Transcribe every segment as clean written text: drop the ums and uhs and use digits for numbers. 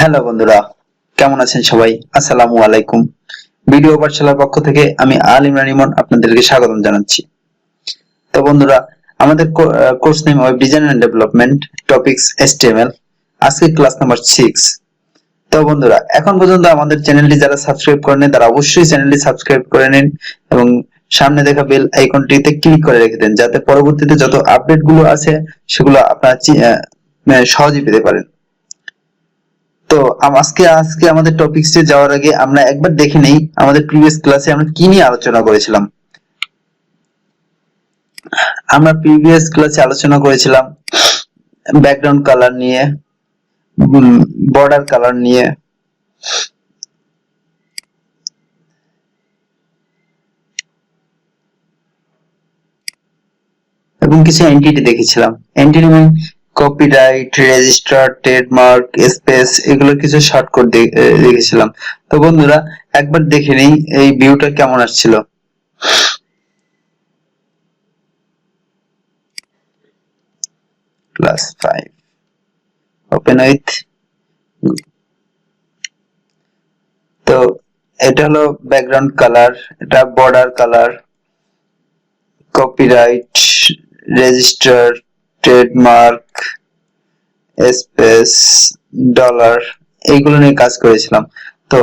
Hello বন্ধুরা, কেমন আছেন সবাই? আসসালামু আলাইকুম। ভিডিও পাঠশালার পক্ষ থেকে আমি আল ইমরান ইমন আপনাদেরকে স্বাগতম জানাচ্ছি। তো বন্ধুরা, আমাদের course name web design and development, topics HTML। আজকে ক্লাস নাম্বার 6। তো বন্ধুরা, এখন পর্যন্ত আমাদের চ্যানেলটি যারা সাবস্ক্রাইব করেনি তারা অবশ্যই চ্যানেলটি সাবস্ক্রাইব করে নিন এবং সামনে দেখা বেল আইকনটিতে ক্লিক করে রেখে দেন, যাতে পরবর্তীতে যত আপডেট গুলো আছে সেগুলো আপনারা সহজেই পেতে পারেন। তো আজকে আমাদের টপিকসে যাওয়ার আগে আমরা একবার দেখে নেই আমাদের প্রিভিয়াস ক্লাসে আমরা কি নিয়ে আলোচনা করেছিলাম। আমরা প্রিভিয়াস ক্লাসে আলোচনা করেছিলাম ব্যাকগ্রাউন্ড কালার নিয়ে, বর্ডার কালার নিয়ে, এবং কিছু এন্টিটি দেখেছিলাম। এন্টিটি মানে কপিরাইট, রেজিস্টার, ট্রেডমার্ক, স্পেস, এগুলোর কিছু শর্টকাট দেখেছিলাম। তো বন্ধুরা, একবার দেখে নেই এই ভিউটা কেমন আসছিল। Class 5 open with. তো এটা হলো ব্যাকগ্রাউন্ড কালার, এটা border colour, copyright, register, trademark, space, dollar, এইগুলো নিয়ে কাজ করেছিলাম। তো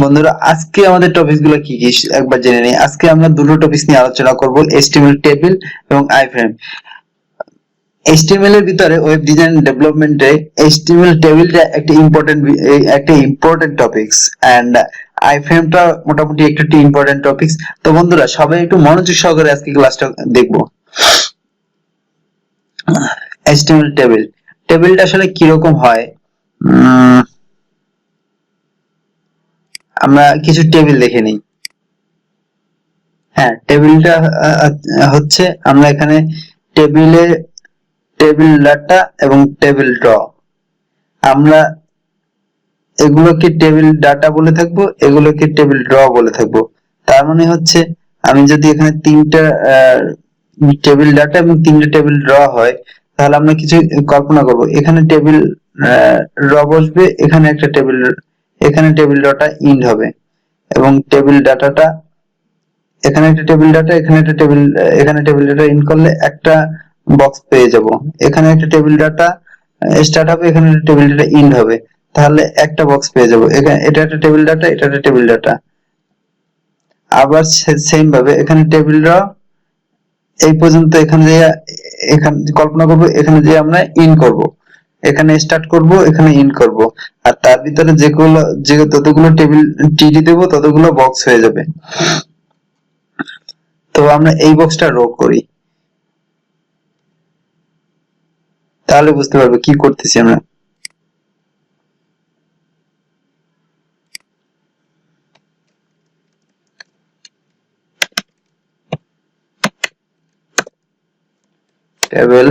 বন্ধুরা, আজকে আমাদের টপিক গুলো কি কি একবার জেনে নিই। আজকে আমরা দুটো টপিক নিয়ে আলোচনা করব, HTML টেবিল এবং আইফ্রেম। HTML এর ভিতরে ওয়েব ডিজাইন ডেভেলপমেন্টে HTML টেবিলটা একটা ইম্পর্টেন্ট টপিকস এন্ড আইফ্রেমটা মোটামুটি একটা ইম্পর্টেন্ট টপিকস। তো বন্ধুরা, সবাই একটু মনোযোগ সহকারে আজকে ক্লাসটা দেখব। HTML টেবিলটা আসলে কি রকম হয়? আমরা কিছু টেবিল দেখে নিই। হ্যাঁ, টেবিলটা হচ্ছে আমরা এখানে টেবিল ডাটা এবং টেবিল ড্র, আমরা এগুলোকে টেবিল ডাটা বলে থাকবো, এগুলোকে টেবিল ড্র বলে থাকবো। তার মানে হচ্ছে আমি যদি এখানে তিনটা টেবিল ডাটা এবং তিনটা টেবিল ড্র হয়, তাহলে আমরা কিছু কল্পনা করব। এখানে টেবিল ড্র বসবে, এখানে টেবিল ড্রটা ইন্ড হবে এবং টেবিল ডাটাটা এখানে একটা টেবিল ডাটা, এখানে টেবিল ডাটা ইন করলে একটা বক্স পেয়ে যাব। এখানে একটা টেবিল ডাটা স্টার্ট হবে, এখানে একটা টেবিল ডাটা ইন্ড হবে, তাহলে একটা বক্স পেয়ে যাব। এখানে এটা একটা টেবিল ডাটা, এটা একটা টেবিল ডাটা। আবার সেম ভাবে এখানে টেবিল ড্র এই পর্যন্ত, এখানে কল্পনা করব, এখানে যে আমরা ইন করব, এখানে স্টার্ট করব, এখানে ইন করব, আর তার ভিতরে যে ততগুলো টেবিল টিডি দেব ততগুলো বক্স হয়ে যাবে। তো আমরা এই বক্সটা রো করি, তাহলে বুঝতে পারবে কি করতেছি আমরা। টেবিল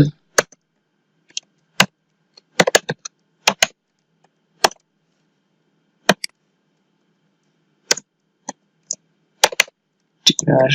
আর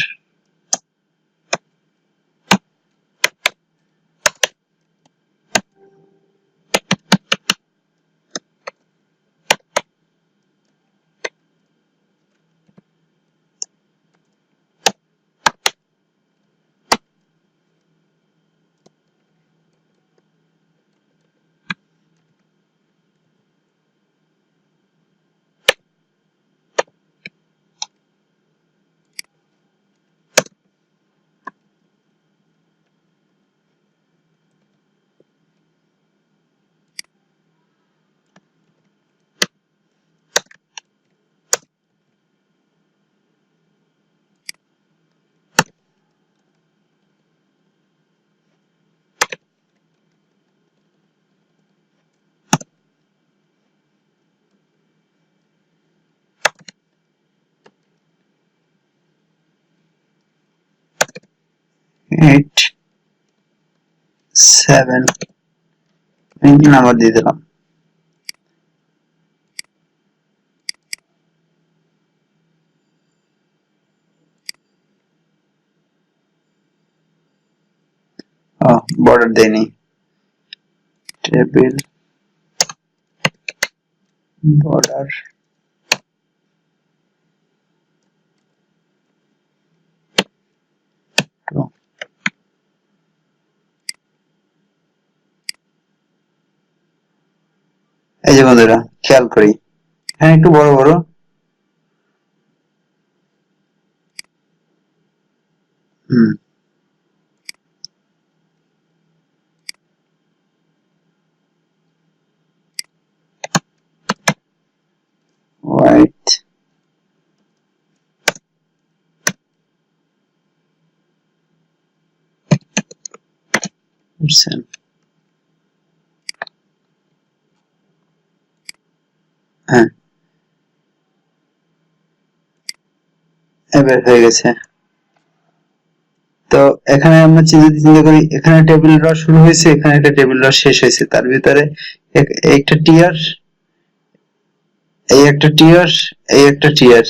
এইট 7 নাম্বার দিয়ে দিলাম। বর্ডার দেয়নি। টেবিল বর্ডার এই যে বন্ধুরা খেয়াল করি হ্যাঁ একটু বড় বড় white percent হ্যাঁ এবার হয়ে গেছে তো এখানে আমরা যদি চিন্তা করি এখানে টেবিল ড্র শুরু হয়েছে এখানে একটা টেবিল ড্র শেষ হয়েছে তার ভিতরে একটা টিয়ার এই একটা টিয়ার এই একটা টিয়ার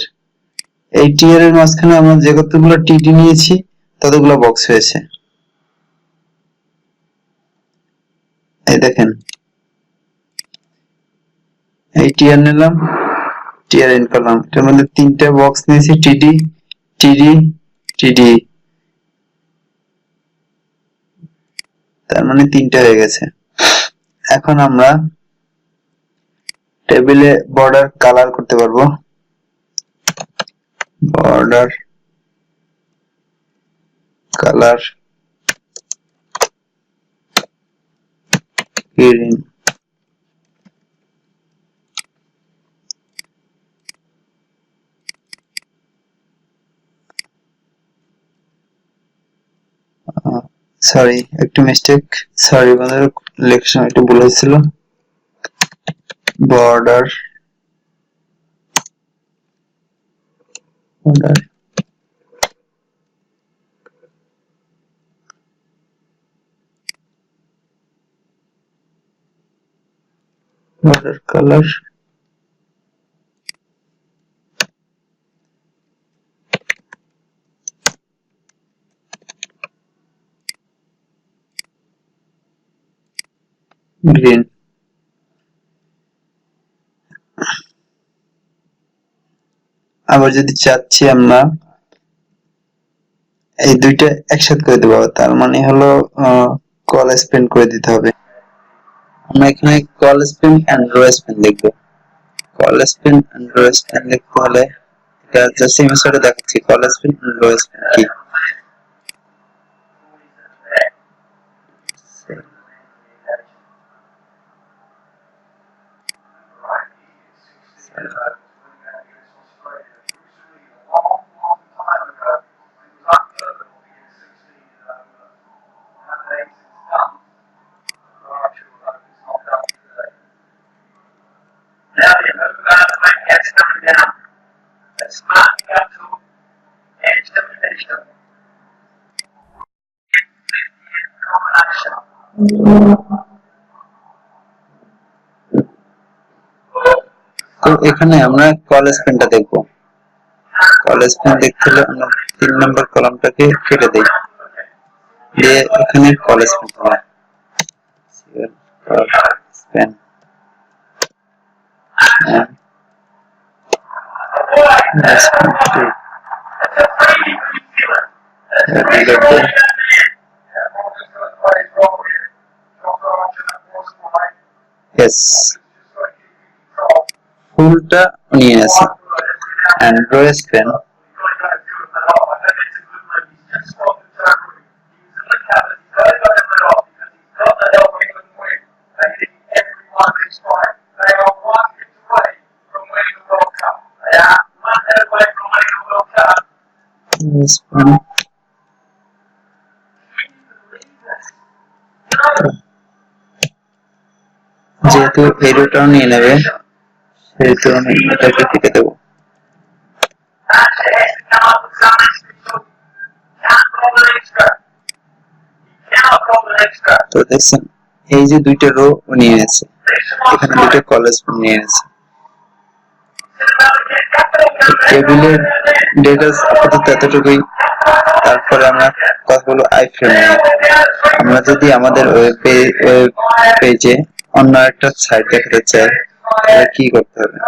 এই টিয়ারের মাঝখানে আমরা যে কতগুলো টিটি নিয়েছি ততগুলো বক্স হয়েছে এই দেখেন এই টিয়ার নিলাম টিয়ার এন্ড করলাম এর মধ্যে তিনটা বক্স নিয়েছি টিডি টিডি টিডি তার মানে তিনটা হয়ে গেছে এখন আমরা টেবিলে বর্ডার কালার করতে পারবো বর্ডার কালার গ্রিন সরি একটু মিস্টেক সরি বন্ধুরা লেখার সময় একটু ভুল হয়েছিল border border border colour green আবার যদি চাচ্ছি আমরা এই দুইটা একসাথে করে দেবো তার মানে হলো কল স্পেন করে দিতে হবে আমরা এখানে col span and row span লিখবো col span and row span লিখতে হলে এটা জাস্ট এই মেথডে দেখাচ্ছি col span and row span কি তো এখানে আমরা কল স্পেনটা দেখবো কল স্পেন দেখতে হলে আমরা 3 নম্বর কলামটাকে কেটে দেই দিয়ে এখানে কল স্পেন হবে স্পেন yes ফুলটা নিয়ে আছে and row span যেহেতু এই রোটাও নিয়ে নেবে সেহেতু আমি এটাকে কেটে দেবো তো দেখছেন এই যে দুইটা রো নিয়ে আছে এখানে দুটো কলেজ নিয়ে আছে টেবিলের ডিটেইলস আপাতত এতটুকুই তারপরে আমরা কথা বলবো আইফ্রেম নিয়ে আমরা যদি আমাদের ওয়েব পেজে অন্য একটা সাইট দেখাতে চাই কি করতে হবে?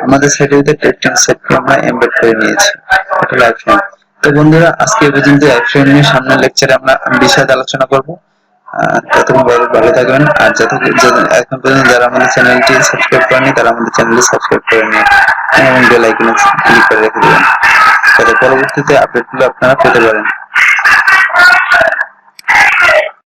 আমাদের সাইটে টেক্সটকে আমরা এমবেড করে নিয়েছি। এটা লাইভ ফ্রেম। তো বন্ধুরা, আজকে এই পর্যন্ত। লাইভ ফ্রেম নিয়ে সামনের লেকচারে আমরা বিশদ আলোচনা করব। ততক্ষণ ভালো থাকবেন। আর এখন পর্যন্ত যারা আমাদের চ্যানেলটি সাবস্ক্রাইব করেনি তারা আমাদের চ্যানেলটি সাবস্ক্রাইব করে নিন এবং বেল আইকনে ক্লিক করে রেখে দিবেন, যাতে পরবর্তীতে আপডেটগুলো আপনারা পেতে পারেন।